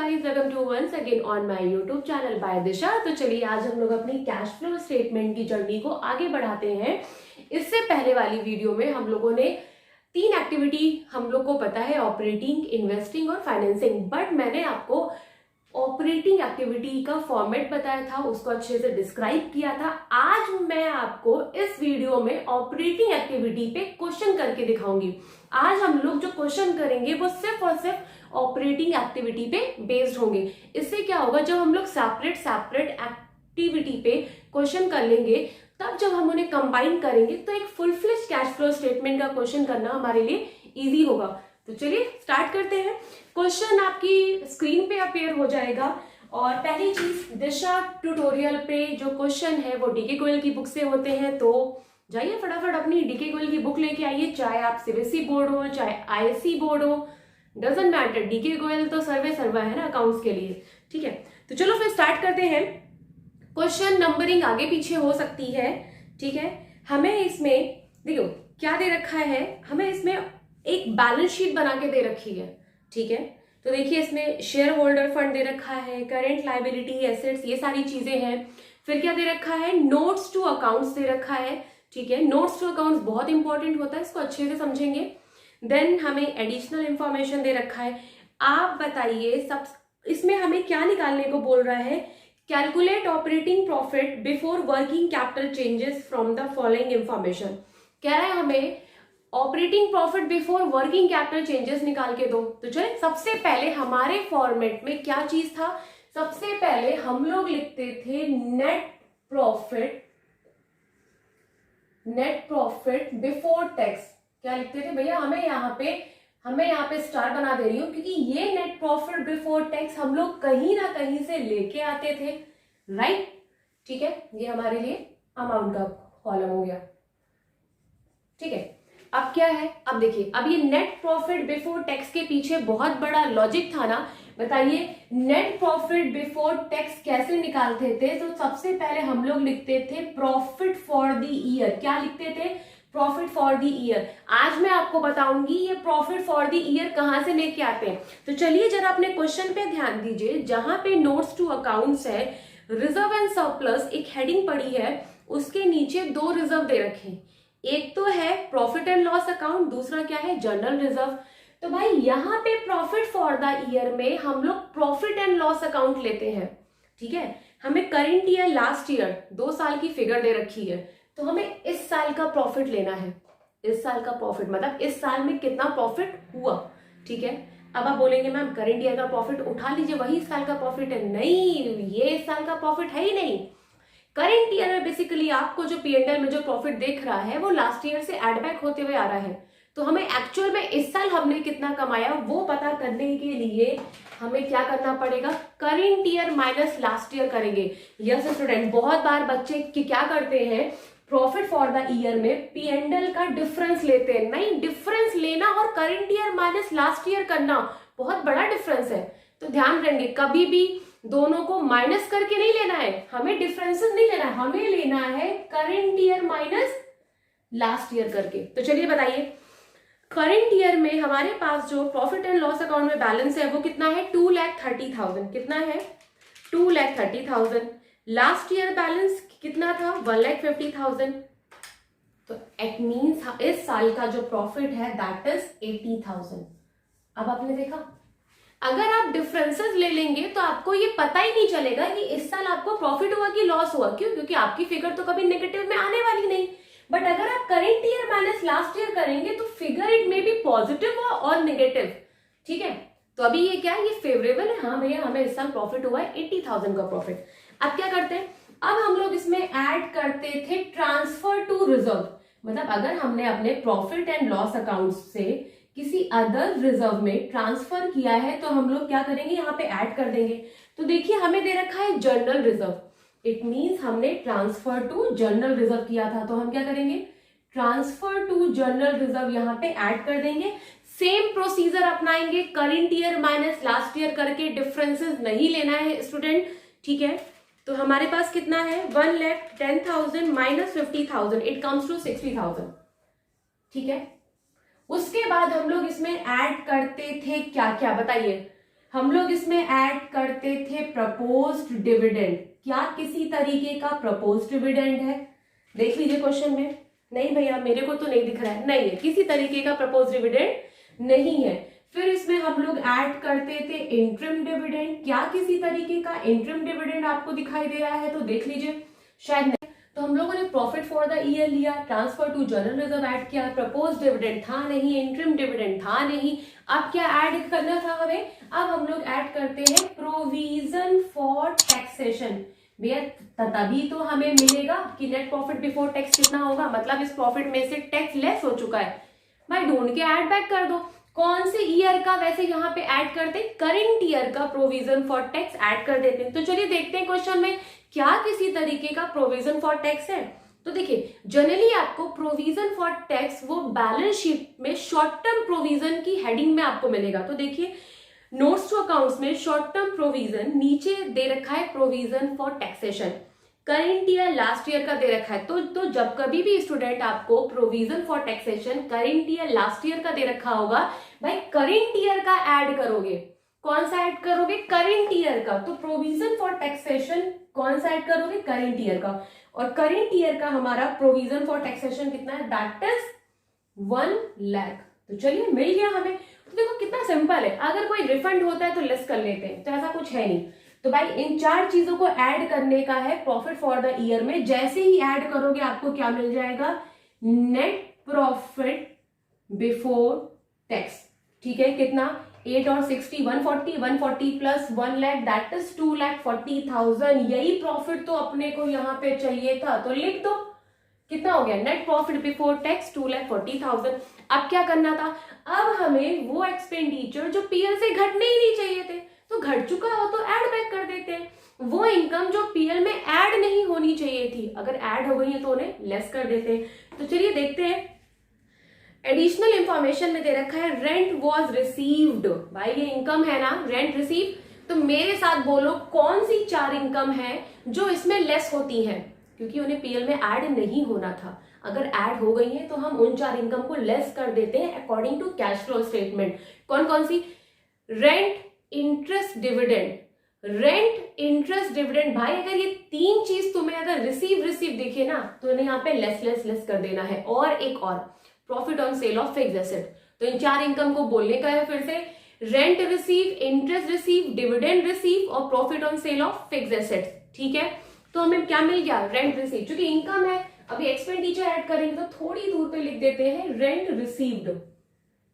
Guys, welcome to once again on my YouTube channel by Disha. तो चलिए आज हम लोग अपनी कैश फ्लो स्टेटमेंट की जर्नी को आगे बढ़ाते हैं। इससे पहले वाली वीडियो में हम लोगों ने 3 एक्टिविटी हम लोग को पता है, ऑपरेटिंग, इन्वेस्टिंग और फाइनेंसिंग, बट मैंने आपको ऑपरेटिंग एक्टिविटी का फॉर्मेट बताया था, उसको अच्छे से डिस्क्राइब किया था। आज मैं आपको इस वीडियो में ऑपरेटिंग एक्टिविटी पे क्वेश्चन करके दिखाऊंगी। आज हम लोग जो क्वेश्चन करेंगे वो सिर्फ और सिर्फ ऑपरेटिंग एक्टिविटी पे बेस्ड होंगे। इससे क्या होगा, जब हम लोग सेपरेट एक्टिविटी पे क्वेश्चन कर लेंगे, तब जब हम उन्हें कंबाइन करेंगे तो एक full fledged cash flow statement का क्वेश्चन करना हमारे लिए इजी होगा। तो चलिए स्टार्ट करते हैं। क्वेश्चन आपकी स्क्रीन पे अपीयर हो जाएगा और पहली चीज, दिशा ट्यूटोरियल पे जो क्वेश्चन है वो डीके गोयल की बुक से होते हैं। तो जाइए फटाफट अपनी डीके गोयल की बुक लेके आइए, चाहे आप सीबीएसई बोर्ड हो चाहे आईएससी बोर्ड हो, डजंट मैटर, डीके गोयल तो सर्वे है ना अकाउंट्स के लिए। ठीक है, तो चलो फिर स्टार्ट करते हैं। क्वेश्चन नंबरिंग आगे पीछे हो सकती है, ठीक है। हमें इसमें देखो क्या दे रखा है, हमें इसमें एक बैलेंस शीट बना के दे रखी है, ठीक है। तो देखिए इसमें शेयर होल्डर फंड दे रखा है, करेंट लायबिलिटी, एसेट्स, ये सारी चीजें हैं। फिर क्या दे रखा है, नोट्स टू अकाउंट्स दे रखा है, ठीक है। नोट्स टू अकाउंट्स बहुत इंपॉर्टेंट होता है, इसको अच्छे से समझेंगे। देन हमें एडिशनल इंफॉर्मेशन दे रखा है। आप बताइए सब इसमें हमें क्या निकालने को बोल रहा है, calculate operating profit before working capital changes from the following information. कह रहा है हमें operating profit before working capital changes निकाल के दो। तो चलिए सबसे पहले हमारे फॉर्मेट में क्या चीज था, सबसे पहले हम लोग लिखते थे नेट प्रॉफिट बिफोर टैक्स। क्या लिखते थे भैया, हमें यहाँ पे स्टार बना दे रही हूं क्योंकि ये नेट प्रॉफिट बिफोर टैक्स हम लोग कहीं ना कहीं से लेके आते थे, राइट। ठीक है, ये हमारे लिए अमाउंट का कॉलम हो गया, ठीक है। अब क्या है, अब देखिए, अब ये नेट प्रॉफिट बिफोर टैक्स के पीछे बहुत बड़ा लॉजिक था ना। बताइए नेट प्रॉफिट बिफोर टैक्स कैसे निकालते थे। तो सबसे पहले हम लोग लिखते थे प्रॉफिट फॉर द ईयर। क्या लिखते थे, प्रॉफिट फॉर द ईयर। आज मैं आपको बताऊंगी ये प्रॉफिट फॉर द ईयर कहां से लेके आते हैं। तो चलिए जरा अपने क्वेश्चन पे ध्यान दीजिए, जहां पे नोट्स टू अकाउंट्स है, रिजर्व एंड सरप्लस एक हेडिंग पड़ी है, उसके नीचे 2 रिजर्व दे रखे, एक तो है प्रॉफिट एंड लॉस अकाउंट, दूसरा क्या है, जनरल रिजर्व। तो भाई यहाँ पे प्रॉफिट फॉर द ईयर में हम लोग प्रॉफिट एंड लॉस अकाउंट लेते हैं, ठीक है। हमें करंट ईयर, लास्ट ईयर 2 साल की फिगर दे रखी है, तो हमें इस साल का प्रॉफिट लेना है। इस साल का प्रॉफिट मतलब इस साल में कितना प्रॉफिट हुआ, ठीक है। अब आप बोलेंगे मैम करंट ईयर का प्रॉफिट उठा लीजिए, वही इस साल का प्रॉफिट है। नहीं, ये इस साल का प्रॉफिट है ही नहीं। करंट ईयर में बेसिकली आपको जो पीएनएल में जो प्रॉफिट देख रहा है वो लास्ट ईयर से एड बैक होते हुए आ रहा है। तो हमें एक्चुअल में इस साल हमने कितना कमाया वो पता करने के लिए हमें क्या करना पड़ेगा, current year minus last year करेंगे। यस स्टूडेंट, बहुत बार बच्चे क्या करते हैं, प्रॉफिट फॉर द ईयर में पीएनएल का डिफरेंस लेते हैं। नहीं, डिफरेंस लेना और current year minus last year करना बहुत बड़ा डिफरेंस है। तो ध्यान रखेंगे, कभी भी दोनों को माइनस करके नहीं लेना है, हमें डिफरेंसेस नहीं लेना है, हमें लेना है current year minus last year करके। तो चलिए बताइए, करंट ईयर में हमारे पास जो प्रॉफिट एंड लॉस अकाउंट में बैलेंस है वो कितना है, 2,30,000। कितना है, 2,30,000। लास्ट ईयर बैलेंस कितना था, 1,50,000। तो इट मीन्स इस साल का जो प्रॉफिट है दैट इज 80,000। अब आपने देखा, अगर आप डिफरेंसेस ले लेंगे तो आपको ये पता ही नहीं चलेगा कि इस साल आपको प्रॉफिट हुआ कि लॉस हुआ। क्यों, क्योंकि आपकी फिगर तो कभी नेगेटिव में आने वाली नहीं। बट अगर आप current year minus last year करेंगे तो फिगर इट में भी पॉजिटिव और नेगेटिव, ठीक है। तो अभी ये क्या है, ये फेवरेबल है, हाँ भैया हमें इस साल प्रॉफिट हुआ है 80,000 का प्रॉफिट। अब क्या करते हैं, अब हम लोग इसमें ऐड करते थे ट्रांसफर टू रिजर्व। मतलब अगर हमने अपने प्रॉफिट एंड लॉस अकाउंट से किसी अदर रिजर्व में ट्रांसफर किया है तो हम लोग क्या करेंगे, यहाँ पे ऐड कर देंगे। तो देखिए हमें दे रखा है जनरल रिजर्व, इट मींस हमने ट्रांसफर टू जनरल रिजर्व किया था, तो हम क्या करेंगे, ट्रांसफर टू जनरल रिजर्व यहाँ पे ऐड कर देंगे। सेम प्रोसीजर अपनाएंगे, current year minus last year करके, डिफरेंसेस नहीं लेना है स्टूडेंट, ठीक है। तो हमारे पास कितना है, 1,10,000 माइनस 50,000, इट कम्स टू 60,000, ठीक है। उसके बाद हम लोग इसमें ऐड करते थे क्या क्या बताइए, हम लोग इसमें ऐड करते थे प्रपोज्ड डिविडेंड। क्या किसी तरीके का प्रपोज्ड डिविडेंड है? देख लीजिए क्वेश्चन में। नहीं भैया मेरे को तो नहीं दिख रहा है, नहीं है, किसी तरीके का प्रपोज्ड डिविडेंड नहीं है। फिर इसमें हम लोग ऐड करते थे इंटरिम डिविडेंड। क्या किसी तरीके का इंटरिम डिविडेंड आपको दिखाई दे रहा है? तो देख लीजिए, शायद नहीं। तो हम लोगों ने प्रॉफिट फॉर द ईयर लिया, transfer to general reserve add किया, प्रपोज डिविडेंड था नहीं, इंटरिम डिविडेंड था नहीं। अब क्या ऐड करना था हमें? अब हम लोग ऐड करते हैं प्रोविजन फॉर टैक्सेशन। भैया तभी तो हमें मिलेगा कि नेट प्रॉफिट बिफोर टैक्स कितना होगा, मतलब इस प्रॉफिट में से टैक्स लेस हो चुका है। भाई ढूंढ के ऐड बैक कर दो। कौन से ईयर का? वैसे यहाँ पे ऐड करते हैं करंट ईयर का प्रोविजन फॉर टैक्स ऐड कर देते हैं। तो चलिए देखते हैं क्वेश्चन में क्या किसी तरीके का प्रोविजन फॉर टैक्स है। तो देखिए जनरली आपको प्रोविजन फॉर टैक्स वो बैलेंस शीट में शॉर्ट टर्म प्रोविजन की हेडिंग में आपको मिलेगा। तो देखिए नोट्स टू अकाउंट्स में शॉर्ट टर्म प्रोविजन नीचे दे रखा है provision for taxation, current year last year का दे रखा है। तो जब कभी भी स्टूडेंट आपको provision for taxation current year last year का दे रखा होगा, भाई करेंट ईयर का ऐड करोगे। कौन सा ऐड करोगे? करेंट ईयर का। तो प्रोविजन फॉर टैक्सेशन कौन सा ऐड करोगे? करेंट ईयर का। और करेंट ईयर का हमारा प्रोविजन फॉर टैक्सेशन कितना है? That is 1 lakh. तो चलिए मिल गया हमें। तो देखो कितना सिंपल है, अगर कोई रिफंड होता है तो लेस कर लेते हैं, तो ऐसा कुछ है नहीं। तो भाई इन 4 चीजों को ऐड करने का है प्रॉफिट फॉर द ईयर में। जैसे ही ऐड करोगे आपको क्या मिल जाएगा? Net profit before tax. ठीक है, कितना? 8 और 60 140, 140 प्लस 1 लाख दैट इज 2,40,000। यही प्रॉफिट तो अपने को यहाँ पे चाहिए था, तो लिख दो। कितना हो गया? Net profit before tax 2,40,000। अब क्या करना था? अब हमें वो एक्सपेंडिचर जो पीएल से घटने ही नहीं चाहिए थे, तो घट चुका हो तो ऐड बैक कर देते हैं। वो इनकम जो पीएल में ऐड नहीं होनी चाहिए थी, अगर ऐड हो गई है तो उन्हें लेस कर देते हैं। तो चलिए देखते हैं। एडिशनल इंफॉर्मेशन में दे रखा है रेंट वॉज रिसीव्ड। भाई ये इनकम है ना, रेंट रिसीव। तो मेरे साथ बोलो कौन सी 4 इनकम है जो इसमें लेस होती हैं, क्योंकि उन्हें पीएल में ऐड नहीं होना था। अगर ऐड हो गई है तो हम उन 4 इनकम को लेस कर देते हैं according to cash flow statement. कौन कौन सी? Rent, interest, dividend. Rent, interest, dividend. भाई अगर ये 3 चीज तुम्हें अगर रिसीव दिखे ना, तो उन्हें यहाँ पे लेस कर देना है। और एक और, profit on sale of fixed asset. तो इन 4 इनकम को बोलने का है फिर से, rent receive, interest receive, dividend receive और profit on sale of fixed asset. ठीक है, तो हमें क्या मिल गया? Rent receive. क्योंकि इनकम है, अभी एक्सपेंडिचर ऐड करेंगे तो थोड़ी दूर पे लिख देते हैं रेंट रिसीव्ड।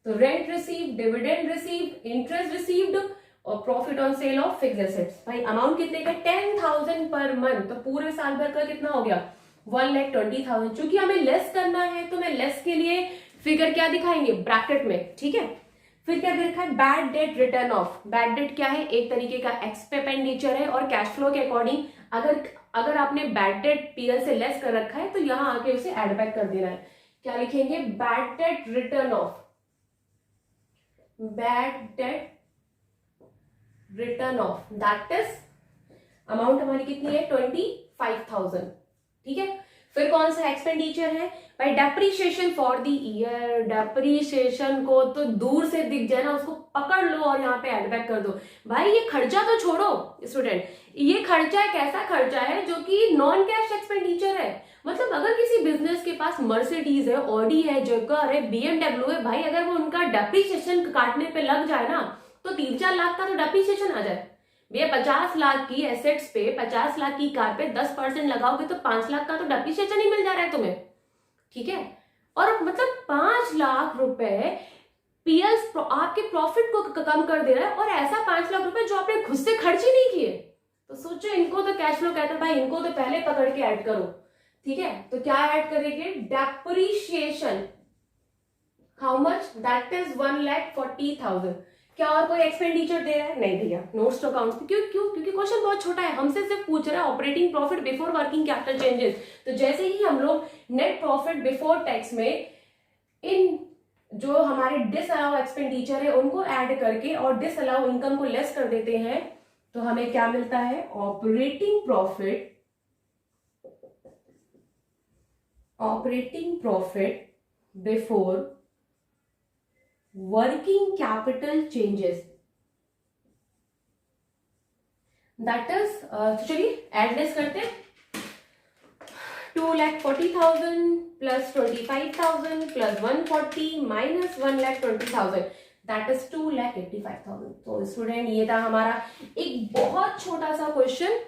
तो rent receive, dividend receive, interest received और profit on sale of fixed assets. भाई अमाउंट कितने का? 10,000 पर मंथ। तो पूरे साल भर का कितना हो गया? 1,20,000। चूंकि हमें लेस करना है तो मैं लेस के लिए फिगर क्या दिखाएंगे? ब्रैकेट में। ठीक है, फिर क्या दे रखा है? Bad debt return of. Bad debt क्या है? एक तरीके का एक्सपेंडिचर है और कैश फ्लो के अकॉर्डिंग अगर आपने बैड डेट पीएल से लेस कर रखा है तो यहां आके उसे एड बैक कर देना है। क्या लिखेंगे? Bad debt return of. Bad debt return of that is amount हमारी कितनी है? 25,000। ठीक है, फिर कौन सा एक्सपेंडिचर है? भाई depreciation for the year. Depreciation को तो दूर से दिख जाए ना, उसको पकड़ लो और यहाँ पे एड बैक कर दो। भाई ये खर्चा तो छोड़ो स्टूडेंट, ये खर्चा एक ऐसा खर्चा है जो कि नॉन कैश एक्सपेंडिचर है। मतलब अगर किसी बिजनेस के पास मर्सिडीज है, ऑडी है, जगुआर है, बीएमडब्ल्यू है, भाई अगर वो उनका डेप्रीशिएशन काटने पे लग जाए ना तो 3-4 लाख का तो डेप्रीशिएशन आ जाए। भैया 50 लाख की एसेट्स पे, 50 लाख की कार पे 10% लगाओगे तो 5 लाख का तो डेप्रीशिएशन ही मिल जा रहा है तुम्हें। ठीक है, और मतलब 5 लाख रुपए पीएल आपके प्रॉफिट को कम कर दे रहा है, और ऐसा 5 लाख रुपए जो आपने खुद से खर्च ही नहीं किए। तो सोचो, इनको तो कैश फ्लो कहते हैं भाई, इनको तो पहले पकड़ के ऐड करो। ठीक है, तो क्या ऐड करेंगे? Depreciation. How much? That is 1,40,000। क्या और कोई एक्सपेंडिचर दे रहा है? नहीं भैया, नोट्स टू अकाउंट्स। क्योंकि क्वेश्चन बहुत छोटा है, हमसे सिर्फ पूछ रहा है operating profit before working capital changes. तो जैसे ही हम लोग नेट प्रॉफिट बिफोर टैक्स में इन जो हमारे डिसअलाउ एक्सपेंडिचर है उनको ऐड करके और डिसअलाउ इनकम को लेस कर देते हैं, तो हमें क्या मिलता है? Operating profit before working capital changes. That is, तो चलिए एडलेस करते हैं। 2,40,000 plus 25,000 plus 140 minus 1,20,000 that is 2,85,000। तो स्टूडेंट ये था हमारा एक बहुत छोटा सा क्वेश्चन